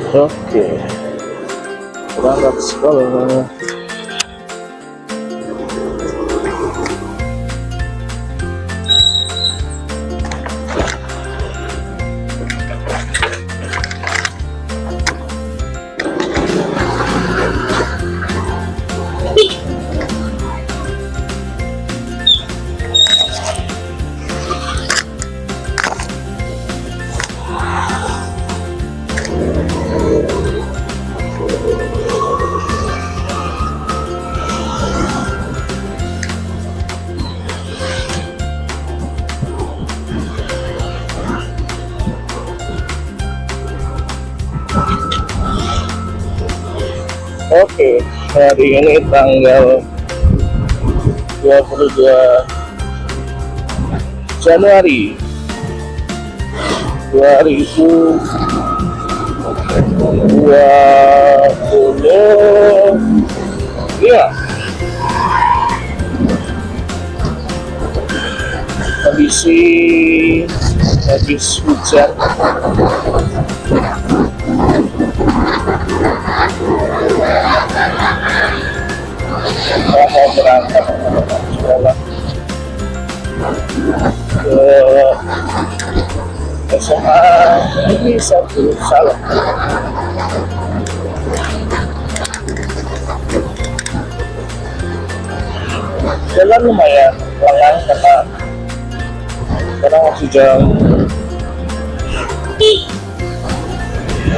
Oke, berangkat sekolah. Oke, hari ini tanggal 22 Januari 2020. Ya, kondisi habis hujan. Mau berangkat sekolah ke SMA ini satu salah. Jalan lumayan lengang karena sekarang masih jam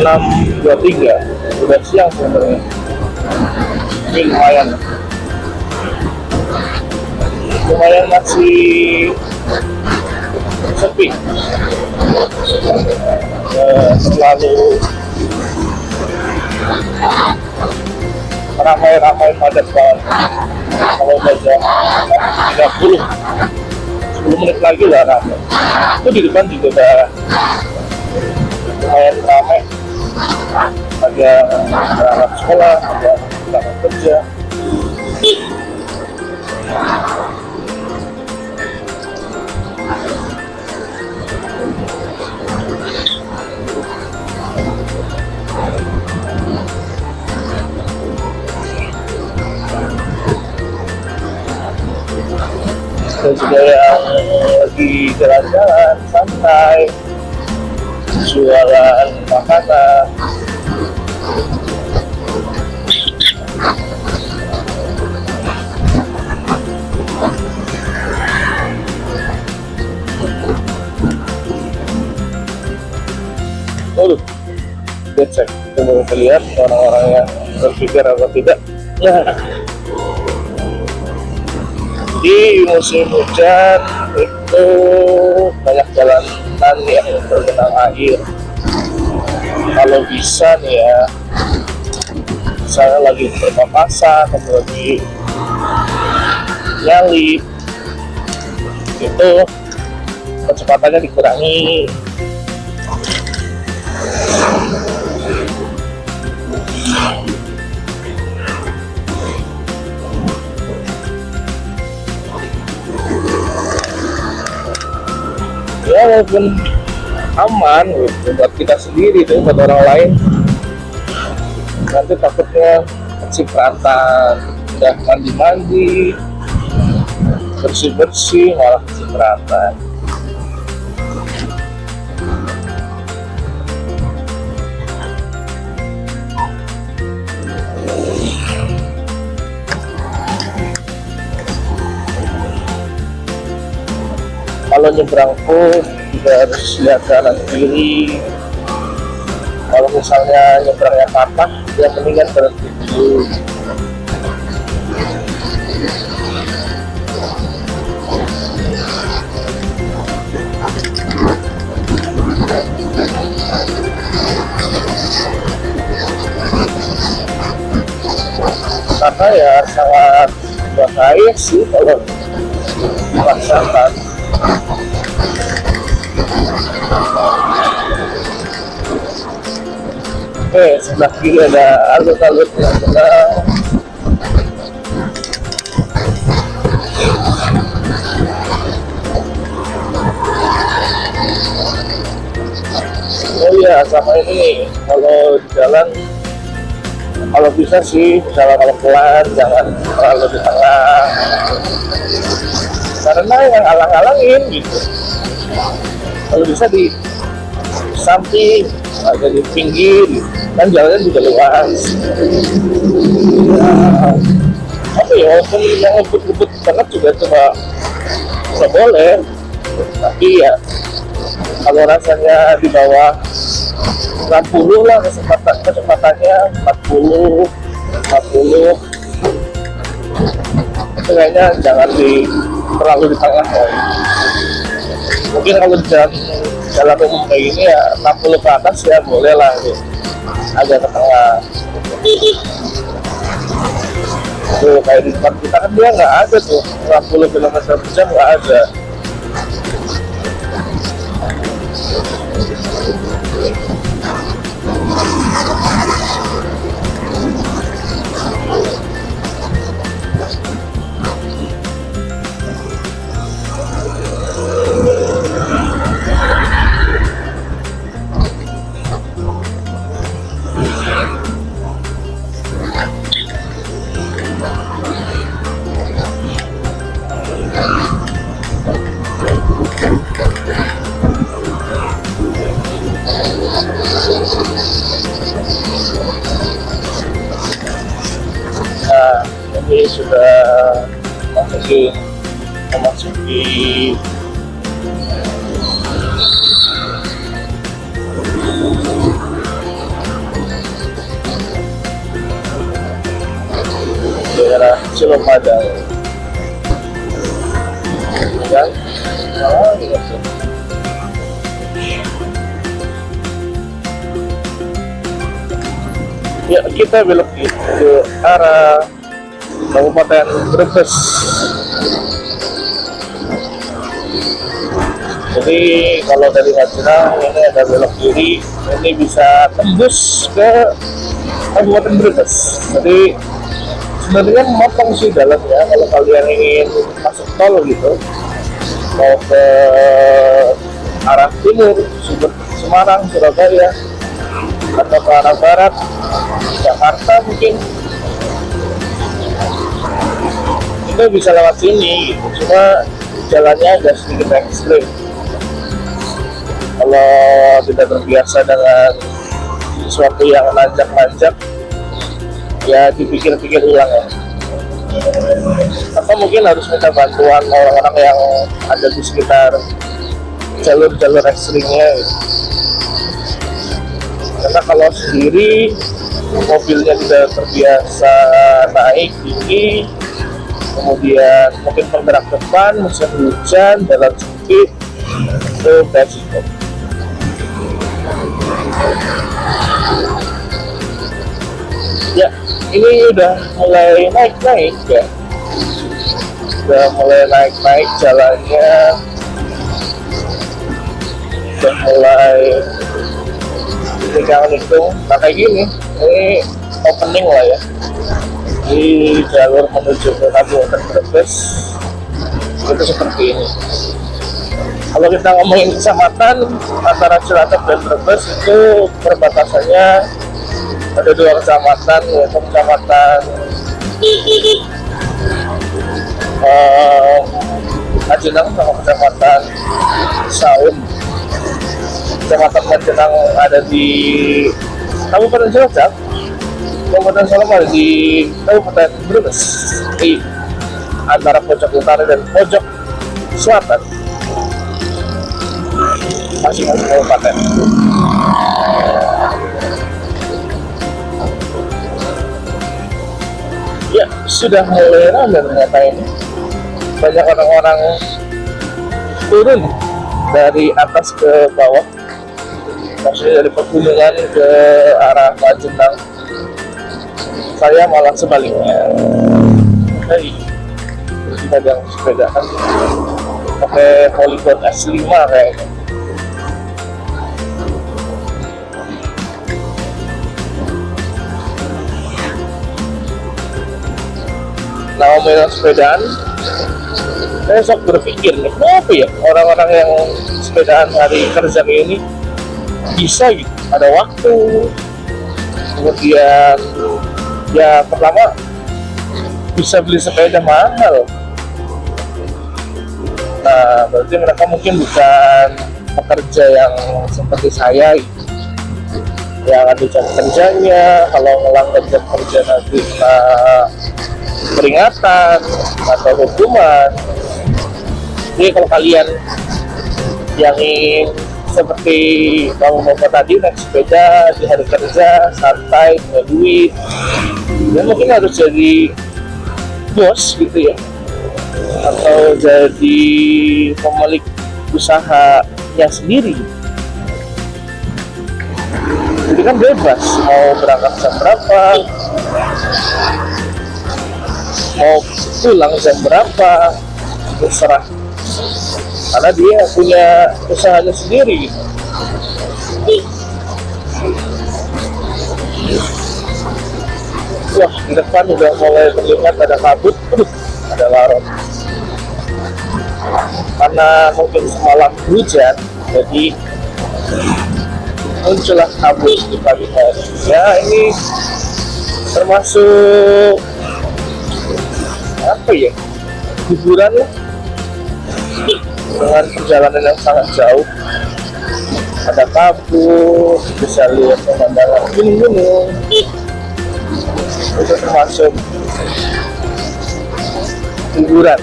6.23, udah siang sebenarnya. Ini lumayan masih sepi, selalu ramai padat banget. Kalau baca 10 menit lagi lah ramai. Itu di depan juga udah lumayan ramai, ada anak sekolah, ada anak kerja. Dan juga yang lagi jalan-jalan santai, jualan makanan. Kita cek, kita mau lihat orang-orang yang berpikir atau tidak. Nah, di musim hujan itu banyak jalanan yang tergenang air. Kalau bisa nih ya, misalnya lagi berpapasan atau lagi nyalip, itu kecepatannya dikurangi. Ya walaupun aman gitu, buat kita sendiri tuh, buat orang lain nanti takutnya kecipratan. Udah mandi-mandi, bersih-bersih malah kecipratan. Kalau nyebrang pun juga harus lihat kanan kiri. Kalau misalnya nyebrangnya patah, ya mendingan berhenti dulu. Karena ya sangat bahaya sih kalau dipaksakan. Oke, sebelah kiri ada alur-alur yang tenang. Oh iya, sama ini kalau di jalan, kalau bisa sih jalan kalau pelan, jangan terlalu di tengah, karena yang alang-alangin gitu. Kalau bisa di samping, ada di pinggir, kan jalannya juga luas. Ya, tapi ya walaupun yang ngebut-ngebut banget juga cuma nggak boleh. Tapi ya kalau rasanya di bawah 60 lah kecepatannya, 40 50 itu kayaknya jangan terlalu di tengah ya. Mungkin kalau jalan umum kayak gini ya 60 ke atas ya boleh lah gitu. Agak ke tengah. Tuh kayak di tempat kita kan dia nggak ada tuh 60 km/jam, nggak ada. Nah, ini sudah memasuki daerah Cilomadang, kan? Oh, gitu. Ya, kita belok ke arah Kabupaten Brebes. Jadi kalau dari Rajenang ini ada belok kiri, ini bisa tembus ke Kabupaten Brebes. Jadi sebenarnya memotong sih jalannya kalau kalian ingin masuk tol gitu, mau ke arah timur, Semarang, Surabaya, atau ke arah barat, Jakarta mungkin, itu bisa lewat sini gitu. Cuma jalannya agak sedikit ekstrim. Kalau tidak terbiasa dengan sesuatu yang nanjak-nanjak, ya dipikir-pikir ulang ya. Atau mungkin harus minta bantuan orang-orang yang ada di sekitar jalur-jalur ekstrimnya gitu. Karena kalau sendiri mobilnya tidak terbiasa naik tinggi, kemudian mungkin penggerak depan, musim hujan, jalan sempit, itu resiko. Ya, ini udah mulai naik-naik ya, udah mulai naik-naik jalannya, udah mulai tinggal hitung. Nah kayak gini, ini opening lah ya di jalur menuju ke Kabupaten Brebes, itu seperti ini. Kalau kita ngomongin kecamatan antara Cilacap dan Brebes, itu perbatasannya ada 2 kecamatan, yaitu kecamatan Rajenang sama kecamatan Saum. Kecamatan Rajenang ada di Kabupaten Cilacap, Kabupaten Saum ada di Kabupaten Brebes, di antara pojok utara dan pojok selatan masing-masing kabupaten. Ya, sudah mulai ramai ternyata ini. Banyak orang-orang turun dari atas ke bawah, maksudnya dari pegunungan ke arah Rajenang. Saya malah sebaliknya. Hey, sedang sepedaan pakai Polygon S5 kayaknya. Nah, ngomongin sepedaan, saya sok berpikir nih, kenapa ya orang-orang yang sepedaan hari kerja ini bisa gitu, ada waktu. Kemudian ya pertama bisa beli sepeda mahal. Nah, berarti mereka mungkin bukan pekerja yang seperti saya gitu, yang ada jam kerjanya. Kalau melanggar jam kerja nanti peringatan atau hukuman. Jadi kalau kalian yang ingin seperti kamu mau tadi, naik sepeda di hari kerja santai punya duit, ya mungkin harus jadi bos gitu ya, atau jadi pemilik usahanya sendiri. Jadi kan bebas mau berangkat jam berapa, mau pulang jam berapa, terserah, karena dia punya usahanya sendiri. Wah, di depan udah mulai terlihat ada kabut. Ada larut. Karena mungkin semalam hujan, jadi muncullah kabut di pagi hari. Ya, ini termasuk apa ya, hiburan lah, dengan perjalanan yang sangat jauh. Ada kabut, bisa lihat pemandangan gunung-gunung. Itu termasuk hiburan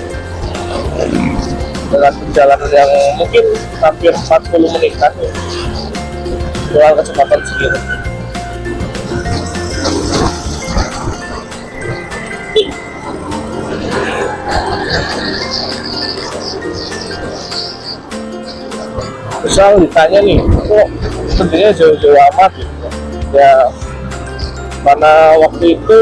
dengan perjalanan yang mungkin hampir 40 menitan dengan kecepatan segitu. Misal ditanya nih, kok sebenarnya jauh-jauh amat gitu ya, mana waktu itu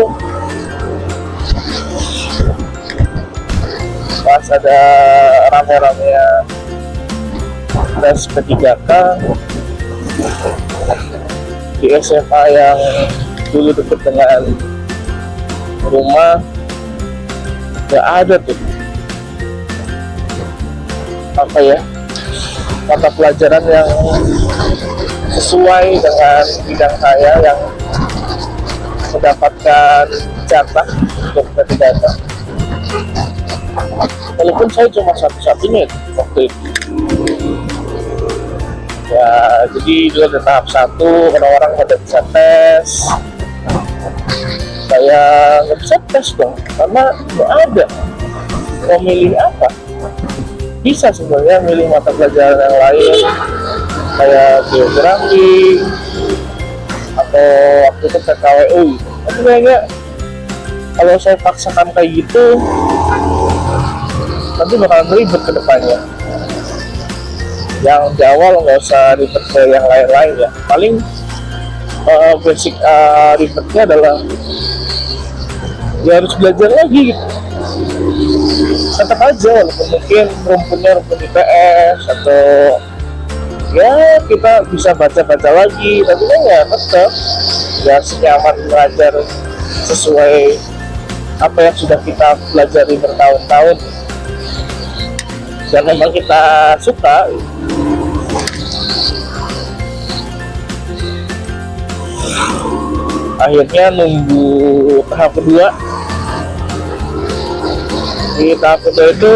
pas ada rame-rame tes P3K di SMA yang dulu dekat dengan rumah, gak ada tuh apa ya, mata pelajaran yang sesuai dengan bidang saya yang mendapatkan jatah untuk P3K. Walaupun saya cuma satu-satunya waktu itu. Ya, jadi dulu ada tahap 1, orang-orang pada bisa tes. Saya nggak bisa tes dong, karena nggak ada. Mau milih apa? Bisa sebenarnya milih mata pelajaran yang lain, kayak geografi, atau waktu itu PKWU. Tapi kayaknya kalau saya paksakan kayak gitu, nanti bakalan ribet ke depannya. Yang di awal nggak usah ribet ke yang lain-lain ya. Paling basic ribetnya adalah ya harus belajar lagi gitu. Tetap aja walaupun mungkin rumputnya rumput IPS atau ya kita bisa baca-baca lagi, tapi kan ya tetap ya senyaman belajar sesuai apa yang sudah kita pelajari bertahun-tahun dan memang kita suka. Akhirnya nunggu tahap kedua. Di tahap kedua itu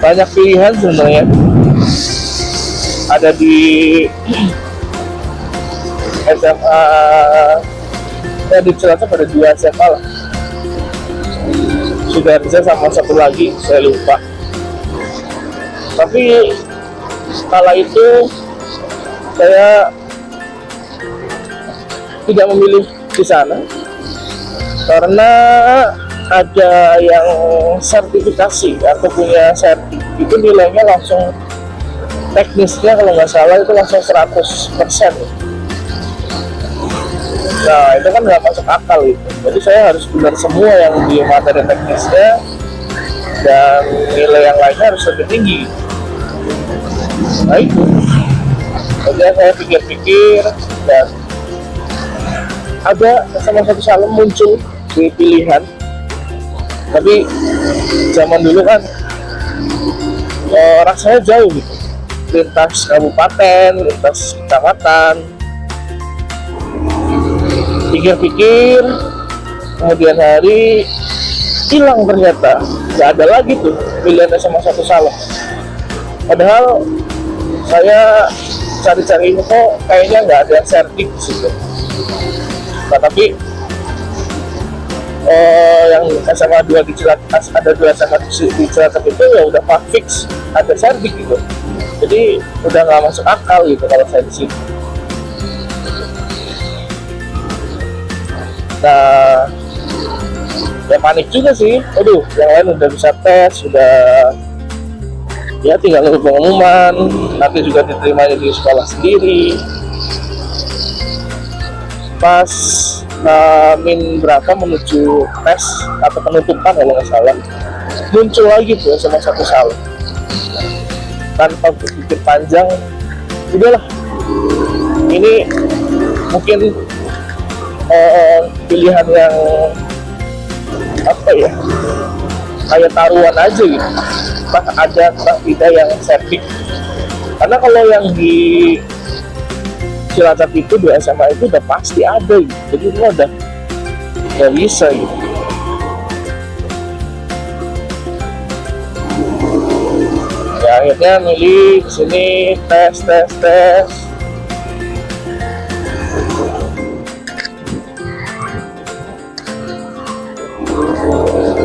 banyak pilihan sebenarnya. Ada di SMA, ya di Cilacap ada 2 SMA lah, Sudarja sama satu lagi saya lupa. Tapi kala itu saya tidak memilih di sana karena ada yang sertifikasi atau punya sertif, itu nilainya langsung, teknisnya kalau nggak salah itu langsung 100%. Nah itu kan nggak masuk akal itu. Jadi saya harus benar semua yang di materi teknisnya dan nilai yang lainnya harus lebih tinggi. Nah itu, kemudian saya pikir-pikir dan ada sama satu Salem muncul di pilihan. Tapi zaman dulu kan rasanya jauh gitu. lintas kabupaten, lintas kecamatan. Pikir-pikir, kemudian hari hilang ternyata, nggak ada lagi tuh pilihan SMA 1 Salem. Padahal saya cari-cari info kayaknya nggak ada yang sertif di situ. Nah, tapi yang SMA 2 di Cilacap, ada 2 SMA di Cilacap itu ya udah fix ada sertif gitu. Jadi udah nggak masuk akal gitu kalau saya di sini. Nah, ya panik juga sih. Aduh, yang lain udah bisa tes, sudah ya tinggal nunggu pengumuman, nanti juga diterimanya di sekolah sendiri. Pas min berapa menuju tes atau penutupan kalau nggak salah, muncul lagi tuh SMA 1 Salem. Tanpa berpikir panjang, udahlah, ini mungkin pilihan yang apa ya, kayak taruhan aja gitu, entah ada entah tidak yang sertif. Karena kalau yang di Cilacap itu 2 SMA itu udah pasti ada gitu, jadi itu udah nggak bisa gitu. Ya akhirnya milih kesini, tes.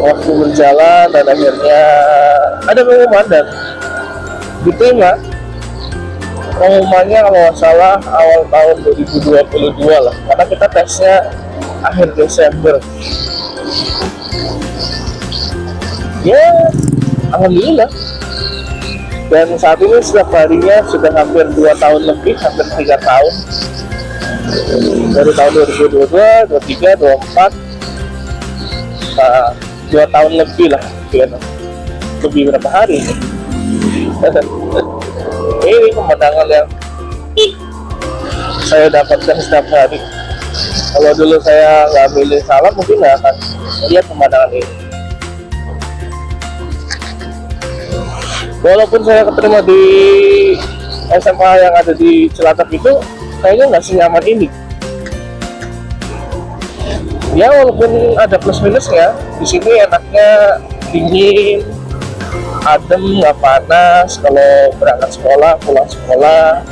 Waktu berjalan dan akhirnya ada pengumuman dan diterima. Pengumumannya kalau nggak salah awal tahun 2022 lah, karena kita tesnya akhir Desember. Ya, alhamdulillah. Dan saat ini setiap harinya sudah hampir 2 tahun lebih, hampir 3 tahun. Dari tahun 2022, 23, 24, 2 tahun lebih lah, lebih berapa hari ini. Ini pemandangan yang saya dapatkan setiap hari. Kalau dulu saya nggak milih Salem, mungkin nggak akan lihat pemandangan ini. Walaupun saya keterima di SMA yang ada di Cilacap itu, kayaknya nggak senyaman ini. Ya walaupun ada plus minusnya, di sini enaknya dingin, adem, nggak panas kalau berangkat sekolah, pulang sekolah.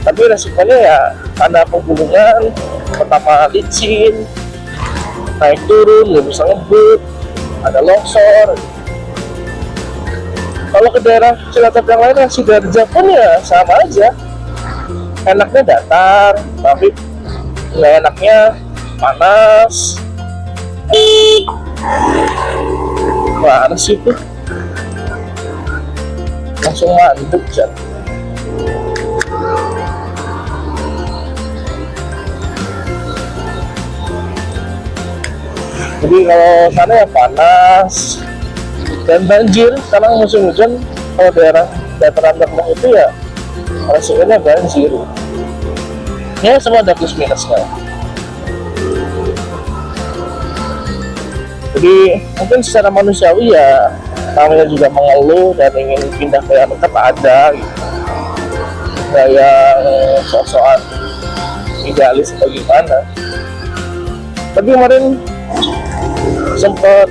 Tapi resikonya ya karena pegunungan, pertama licin, naik turun, nggak bisa ngebut, ada longsor. Kalau ke daerah Cilacap yang lain yang Sidoarjo pun ya sama aja, enaknya datar, tapi nggak enaknya panas. Panas itu langsung mandek kan. Jadi kalau sana ya panas dan banjir, sekarang musim hujan. Kalau daerah dataran rendah itu ya resikonya banjir. Ya semua ada plus minusnya. Jadi mungkin secara manusiawi ya namanya juga mengeluh dan ingin pindah ke yang dekat ada gitu. Nggak yang sok-sokan idealis atau gimana. Tapi kemarin sempat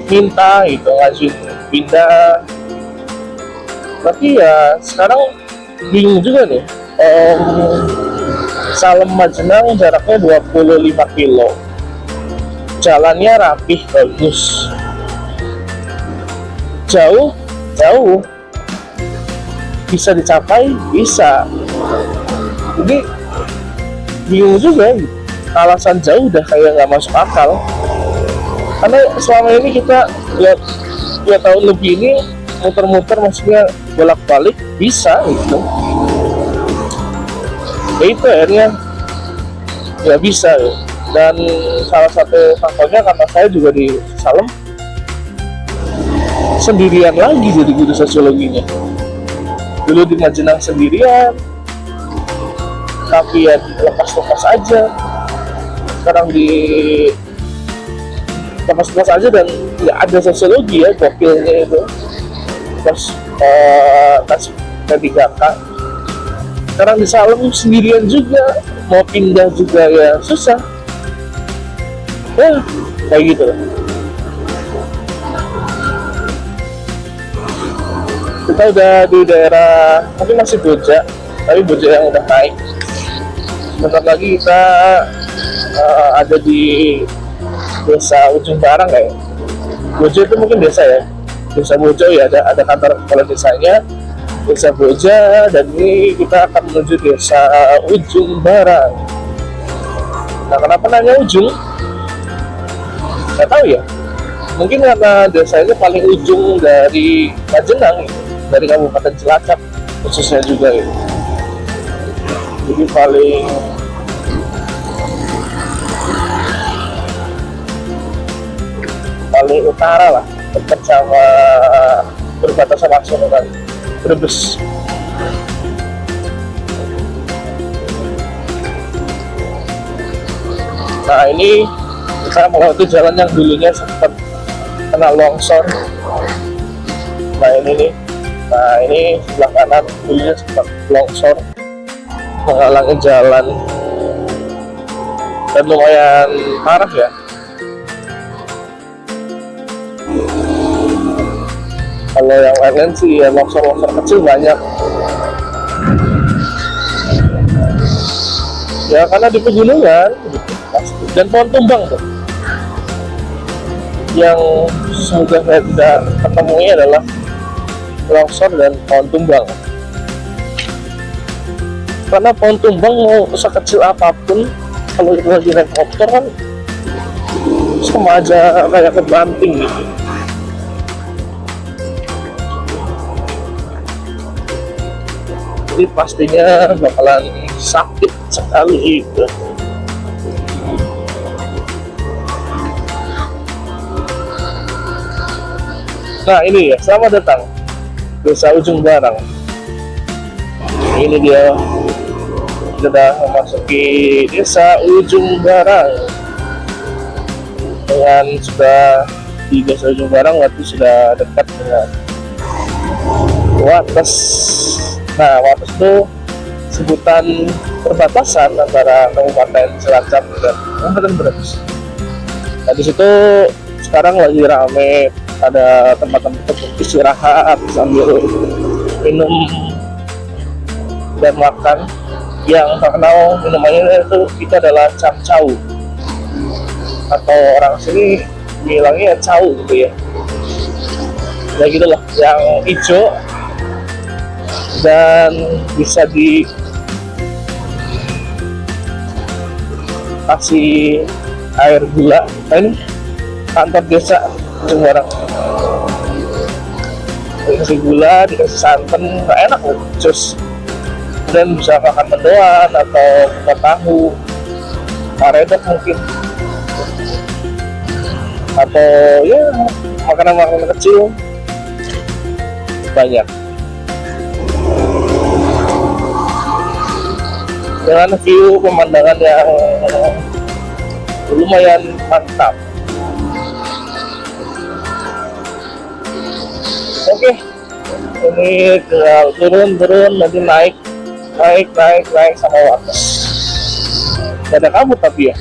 minta gitu, ngajuin pindah. Tapi ya sekarang bingung juga nih. Salem Majenang jaraknya 25 kilo. Jalannya rapih, bagus. Jauh bisa dicapai, bisa. Jadi bingung juga gitu. Alasan jauh udah kayak nggak masuk akal. Karena selama ini kita lihat 2 tahun lebih ini muter-muter, maksudnya bolak-balik bisa gitu. Ya itu akhirnya nggak bisa ya. Dan salah satu faktornya karena saya juga di Salem sendirian lagi jadi guru sosiologinya. Dulu di Majenang sendirian, tapi ya lepas-lepas aja. Sekarang di lepas-lepas aja dan nggak ada sosiologi ya, gokilnya itu. Terus tes P3K. Sekarang di Salem sendirian juga, mau pindah juga ya susah. Ya kayak gitu loh. Kita udah di daerah, tapi masih Boja, tapi Boja yang udah naik. Sebentar lagi kita ada di desa Ujung Barang kayak. Boja itu mungkin desa ya, desa Boja ya, ada kantor kepala desanya, desa Boja, dan ini kita akan menuju desa Ujung Barang. Nah, kenapa nanya ujung? Nggak tahu ya, mungkin karena desa ini paling ujung dari Majenang, dari Kabupaten Cilacap khususnya juga ya. Jadi paling utara lah, dekat sama berbatasan langsung dengan Brebes. Nah, ini kita melewati jalan yang dulunya sempat kena longsor. Nah ini sebelah kanan dulunya sempat longsor, menghalangi jalan dan lumayan parah ya. Kalau yang lain sih ya longsor kecil banyak ya, karena di pegunungan dan pohon tumbang tuh. Yang semoga saya tidak ketemui adalah longsor dan pohon tumbang, karena pohon tumbang mau sekecil apapun, kalau itu lagi naik motor kan sama aja kayak kebanting gitu. Jadi pastinya bakalan sakit sekali itu. Nah ini ya, selamat datang desa Ujung Barang. Ini dia sudah memasuki desa Ujung Barang. Dengan sudah di desa Ujung Barang, waktu sudah dekat dengan Wates. Nah, Wates itu sebutan perbatasan antara Kabupaten Cilacap dan Kabupaten Brebes. Nah, di situ sekarang lagi rame, ada tempat-tempat istirahat sambil minum dan makan. Yang terkenal minumannya itu adalah capcau, atau orang sini bilangnya cau gitu ya. Ya gitu loh, yang hijau dan bisa dikasih air gula. Nah, ini kantor desa Ujung Barang. Dikasih gula, dikasih santan, nggak enak loh, jus. Dan bisa makan mendoan atau buka tahu, karedok mungkin, atau ya makanan-makanan kecil banyak. Dengan view pemandangan yang lumayan mantap. Oke, ini tinggal turun nanti naik sama Wates. Gak ada kabut tapi ya.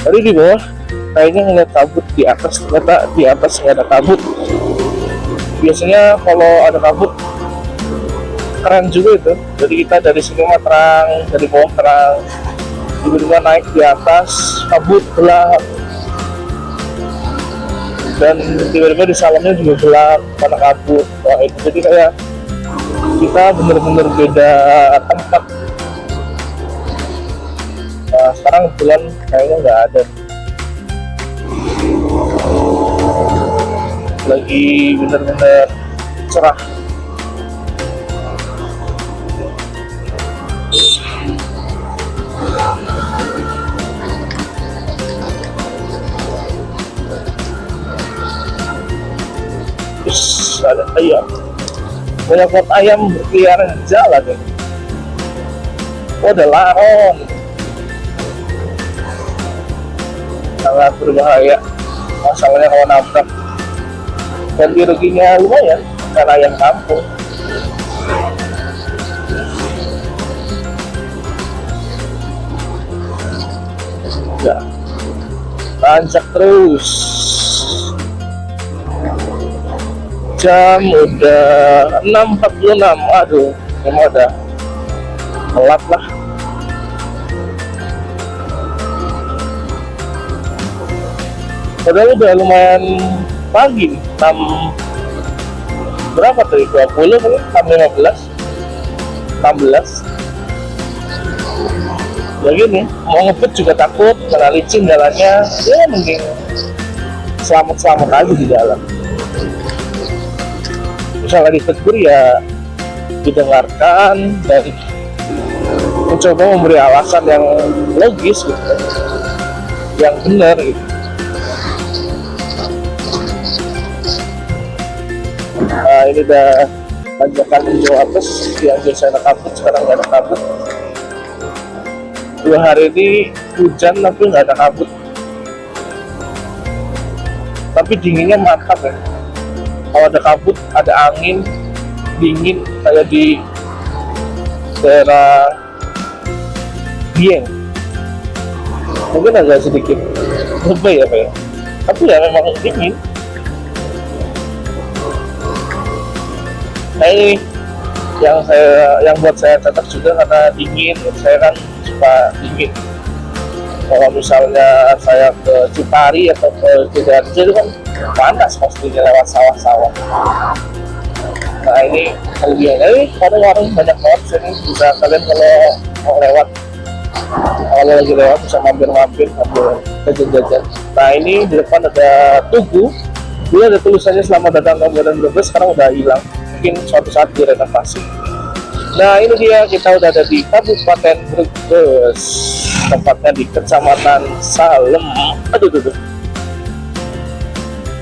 Tadi di bawah kayaknya ngeliat kabut, di atas ternyata di atas nggak ada kabut. Biasanya kalau ada kabut keren juga itu. Jadi kita dari sini mah terang, dari bawah terang, tiba-tiba naik di atas kabut gelap, dan tiba-tiba di Salemnya juga gelap karena kabut. Wah, itu jadi kayak kita bener-bener beda tempat. Nah, sekarang kebetulan kayaknya nggak ada, lagi bener-bener cerah. Terus ada ayam, banyak banget ayam berkeliaran di jalan ya. Oh, ada laron, sangat berbahaya masalahnya kalau nabrak. ganti ruginya lumayan karena ayam kampung. Ya, lanjut terus. Jam udah 6.46. Aduh, emang udah telat lah. Padahal udah lumayan pagi, 6 berapa tadi, 20 kali, 6.15, 16. Ya gini, mau ngebut juga takut karena licin jalannya. Ya mending selamat-selamat aja di jalan. Misalnya ditegur ya didengarkan dan mencoba memberi alasan yang logis gitu, yang benar gitu. Nah, ini udah tanjakan hijau atas yang biasa ada kabut, sekarang nggak ada kabut. 2 hari ini hujan tapi nggak ada kabut, tapi dinginnya mantap ya. Kalau ada kabut, ada angin dingin kayak di daerah Dieng, mungkin agak sedikit lebih ya Pak ya, tapi ya memang dingin. Nah ini yang buat saya tetap juga karena dingin, saya kan suka dingin. Kalau misalnya saya ke Cipari atau ke Sidoarjo itu kan panas pastinya lewat sawah-sawah. Nah ini kelebihannya ini warung-warung banyak banget sini, bisa kalian kalau mau lewat, kalau lagi lewat bisa mampir-mampir sambil jajan-jajan. Nah ini di depan ada Tugu, dulu ada tulisannya selamat datang Kabupaten Brebes, sekarang udah hilang, mungkin suatu saat direnovasi. Nah ini dia, kita udah ada di Kabupaten Brebes, tempatnya di Kecamatan Salem. Aduh.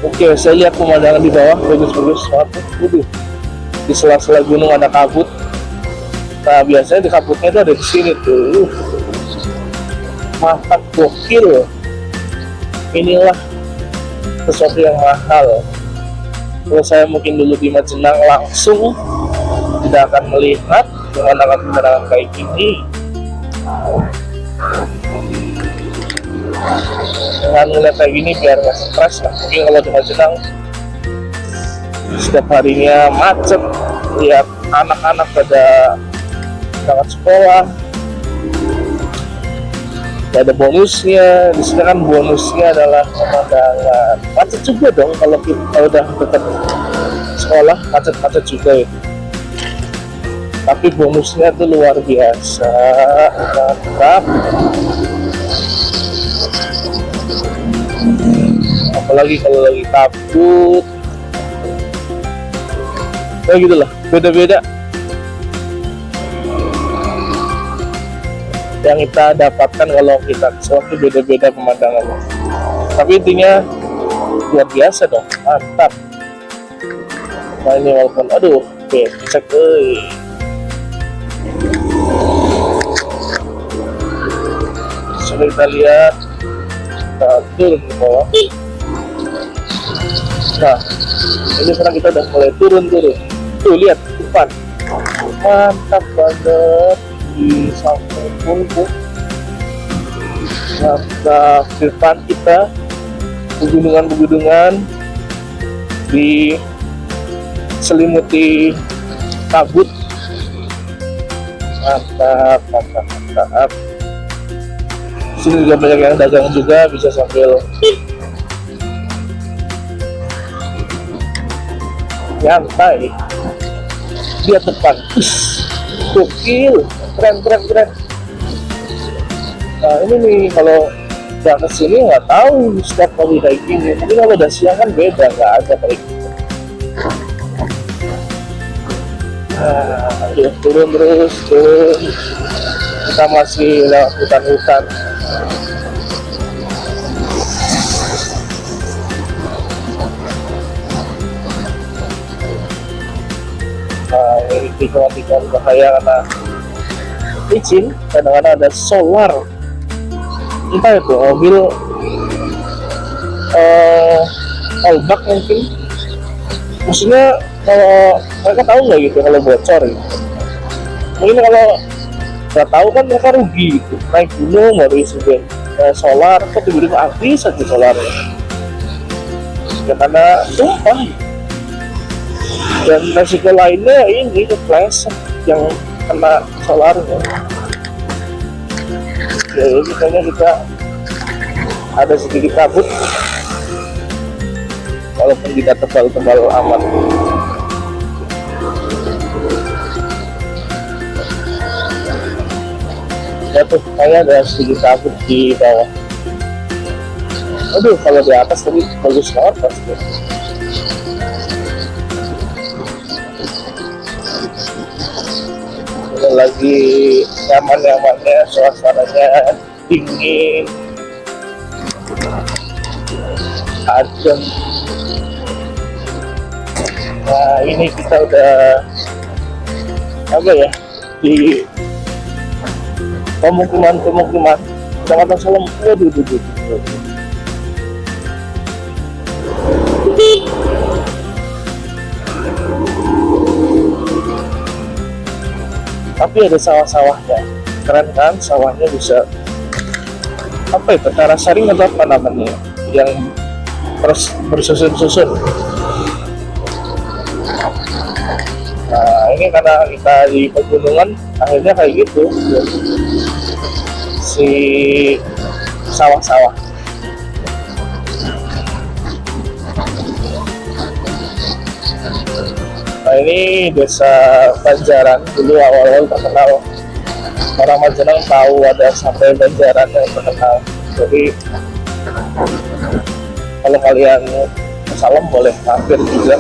Oke, saya lihat pemandangan di bawah bagus-bagus banget. Di sela-sela gunung ada kabut. Nah biasanya di kabutnya itu ada di sini tuh. Mantap, gokil. Inilah sesuatu yang mahal. Kalau saya mungkin dulu di Majenang langsung tidak akan melihat pemandangan kayak gini. Dengan melihat kayak gini biar nggak stres lah. Mungkin kalau di Majenang setiap harinya macet, lihat anak-anak pada berangkat sekolah, gak ada bonusnya. Di sini kan bonusnya adalah pemandangan. Macet juga dong kalau kita udah dekat sekolah, macet juga itu. Tapi bonusnya tuh luar biasa, mantap. Apalagi kalau lagi kabut. Ya gitulah, beda-beda yang kita dapatkan kalau kita sesuatu, beda-beda pemandangannya. Tapi intinya luar biasa dong, mantap. Nah ini walaupun aduh, cek coba kita lihat, kita turun ke bawah. Nah ini sekarang kita udah mulai turun. Tuh lihat depan, mantap banget di samping punggung. Mantap, depan kita pegunungan di selimuti kabut. Mantap. Sini juga banyak yang dagang juga, bisa sambil nyantai. Lihat depan, gokil, keren. Nah ini nih, kalau udah kesini nggak tahu setiap kali kayak gini. Tapi kalau udah siang kan beda, nggak ada kayak gitu. Nah, turun terus. Kita masih lewat hutan-hutan. Nah, ini tikungan bahaya karena licin. Kadang-kadang ada solar, entah itu mobil olbak mungkin, Maksudnya kalau mereka tahu nggak gitu kalau bocor gitu. Mungkin kalau nggak tahu kan mereka rugi gitu. Naik gunung baru isi solar, kok tiba-tiba habis aja solarnya. Ya karena tumpah. Dan resiko lainnya ini kepleset yang kena solarnya. Ya ini kayaknya kita ada sedikit kabut, walaupun tidak tebal-tebal amat. Ya tuh kayaknya ada sedikit kabut di bawah. Aduh, kalau di atas tadi bagus banget pasti. Udah lagi nyaman-nyamannya, suasananya dingin, adem. Nah ini kita udah apa ya, di pemukiman Kecamatan Salem. Waduh. Tapi ada sawah-sawahnya, keren kan? Sawahnya bisa apa ya, betara saring atau apa namanya, yang terus bersusun-susun. Nah ini karena kita di pegunungan akhirnya kayak gitu si sawah-sawah. Nah ini desa Banjaran, dulu awal-awal terkenal, orang Majenang tahu ada sampai Banjaran yang terkenal. Jadi kalau kalian ke Salem boleh mampir juga.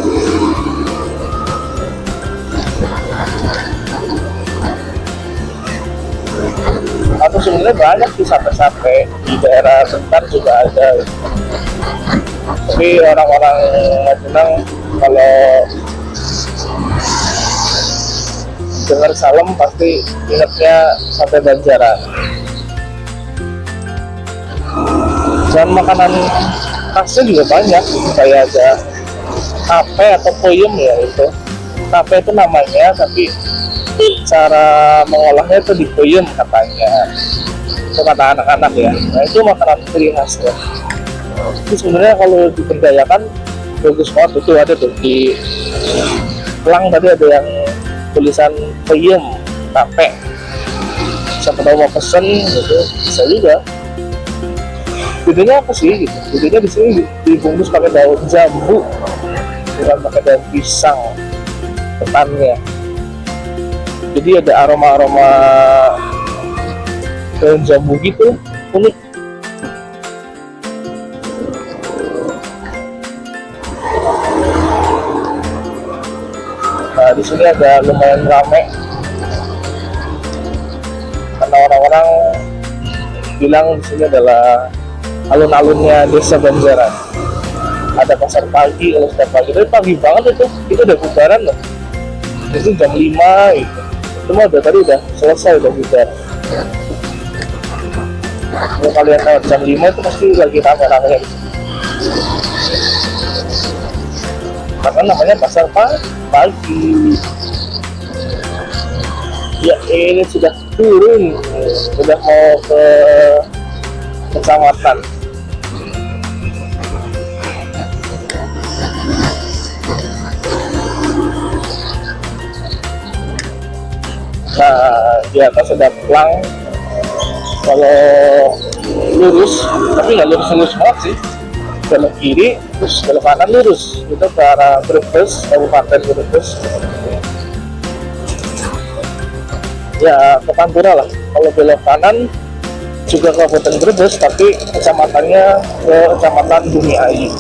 Atau sebenarnya banyak di sate-sate di daerah Bentar juga ada. Tapi orang-orang Majenang kalau dengar Salem pasti ingatnya sate Banjaran. Dan makanan khasnya juga banyak, kayak ada tape atau peyem ya itu. Tape itu namanya, tapi cara mengolahnya itu di peyem katanya. Itu kata anak-anak ya. Nah itu makanan ciri khas ya. Itu sebenarnya kalau diberdayakan bagus banget. Itu ada tuh di pelang tadi ada yang tulisan peyem tape. Siapa tahu mau pesen gitu bisa juga. Bedanya apa sih gitu? Bedanya di sini dibungkus pakai daun jambu, bukan pakai daun pisang ketannya. Jadi ada aroma-aroma daun jambu gitu, unik. Nah di sini ada lumayan ramai karena orang-orang bilang di sini adalah alun-alunnya desa Banjaran. Ada pasar pagi, kalau setiap pagi, tapi pagi banget itu udah bubaran loh. Itu jam 5 gitu. Cuma tadi udah selesai, udah bubar. Kalau kalian lewat jam 5 itu pasti lagi rame-rame gitu. Karena namanya pasar pagi. Ya ini sudah turun, sudah mau ke kecamatan. Nah di atas ada pelang. Kalau lurus, tapi nggak lurus banget sih, belok kiri terus belok kanan lurus itu ke arah Brebes, Kabupaten Brebes ya, ke Pantura lah. Kalau belok kanan juga Kabupaten Brebes, tapi kecamatannya ke Kecamatan Bumi Ayu.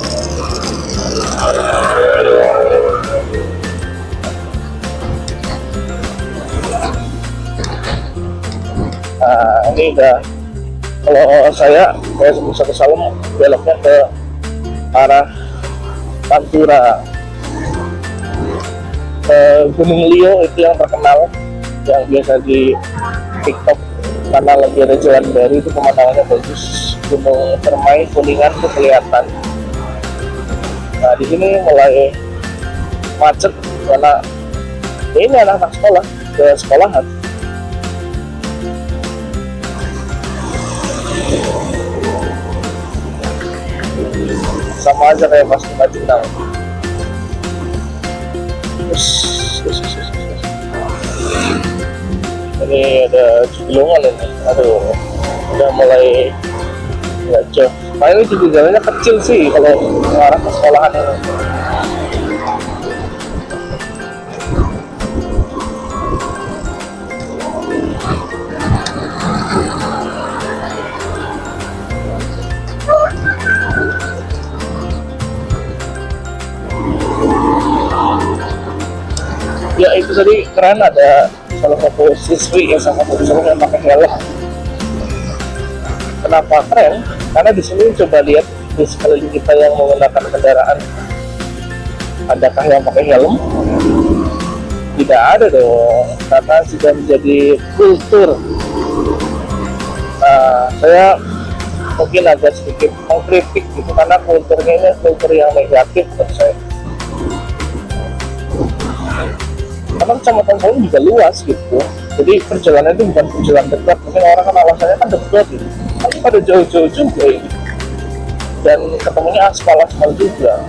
Nah ini udah, kalau saya bisa ke Salem beloknya ke arah Pantura, Gunung Lio itu yang terkenal, yang biasa di TikTok karena lagi ada jalan baru, itu pemandangannya bagus. Gunung Permai, Kuningan itu kelihatan. Nah di sini mulai macet karena ini anak-anak sekolah ke sekolahan. Sama aja kayak pas di Madinah. Ini ada Cibilungan ini, aduh udah mulai nggak jauh. Nah ini juga jalannya kecil sih kalau mengarah ke sekolahan ini. Ya itu tadi keren, ada salah satu siswi yang sama satu yang pakai helm. Kenapa keren? Karena di sini coba lihat di sekeliling kita yang menggunakan kendaraan, adakah yang pakai helm? Tidak ada dong, karena sudah menjadi kultur. Nah, saya mungkin agak sedikit mengkritik gitu, karena kulturnya ini kultur yang negatif menurut saya. Karena kecamatan saya juga luas gitu, jadi perjalanan itu bukan perjalanan dekat. Mungkin orang kan alasannya kan dekat gitu, kan pada jauh-jauh juga ini. Dan ketemunya aspal juga.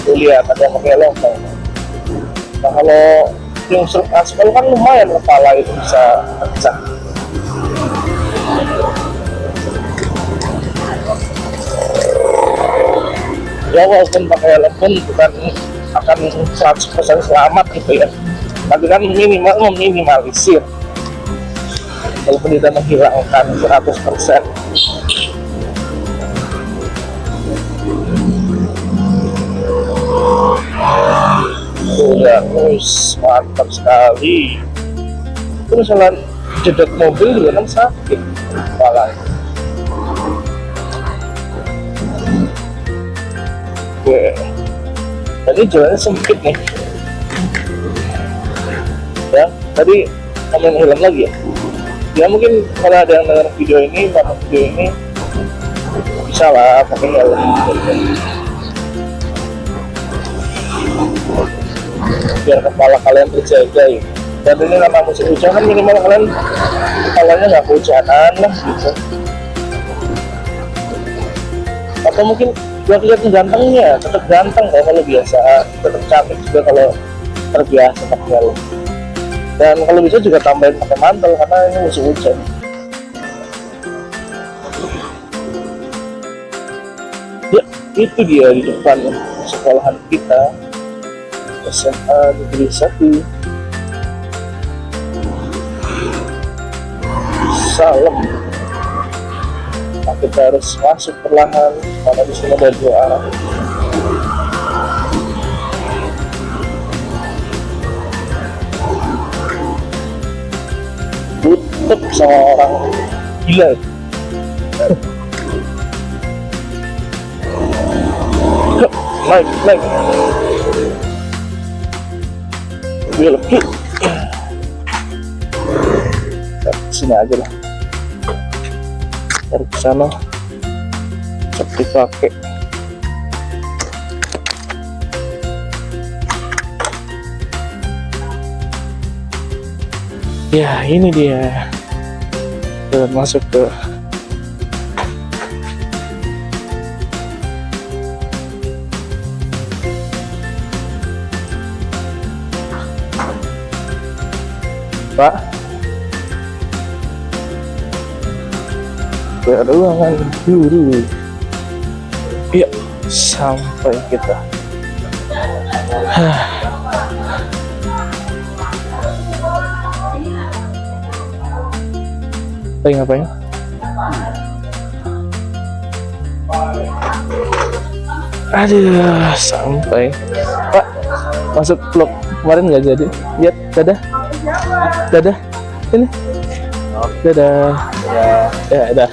Tuh lihat ada yang pakai lontong. Nah kalau yang aspal kan lumayan, kepala itu bisa pecah. Ya walaupun pakai helm pun bukan akan 100% selamat gitu ya, tapi kan minimal meminimalisir walaupun tidak menghilangkan 100%. Ya, mantap sekali. Itu misalnya jedek mobil juga kan sakit kepala. Oke, tadi jalannya sempit nih. Ya, tadi ngomongin helm lagi ya. Ya mungkin kalau ada yang dengar video ini, nonton video ini, bisa lah pakai helm. Biar kepala kalian terjaga ya. Dan ini karena musim hujan kan minimal kalian kepalanya nggak kehujanan lah gitu. Atau mungkin buat lihat gantengnya, tetap ganteng ya kalau biasa, tetap cantik juga kalau terbiasa pakai helm. Dan kalau bisa juga tambahin pakai mantel karena ini musim hujan. Ya itu dia di depan sekolahan kita, SMA Negeri 1 Salem. Nah, kita harus masuk perlahan karena di sini ada 2 arah. Tutup sama orang gila. Naik. Belok sini aja lah, dari sana seperti pakai. Ya ini dia dan masuk ke Pak, ke ruangan guru. Iya, sampai kita. Lagi ngapain? Aduh, sampai. Pak, masuk vlog kemarin nggak jadi. Lihat, dadah. Dadah. Ini. Dadah. Ya, dadah.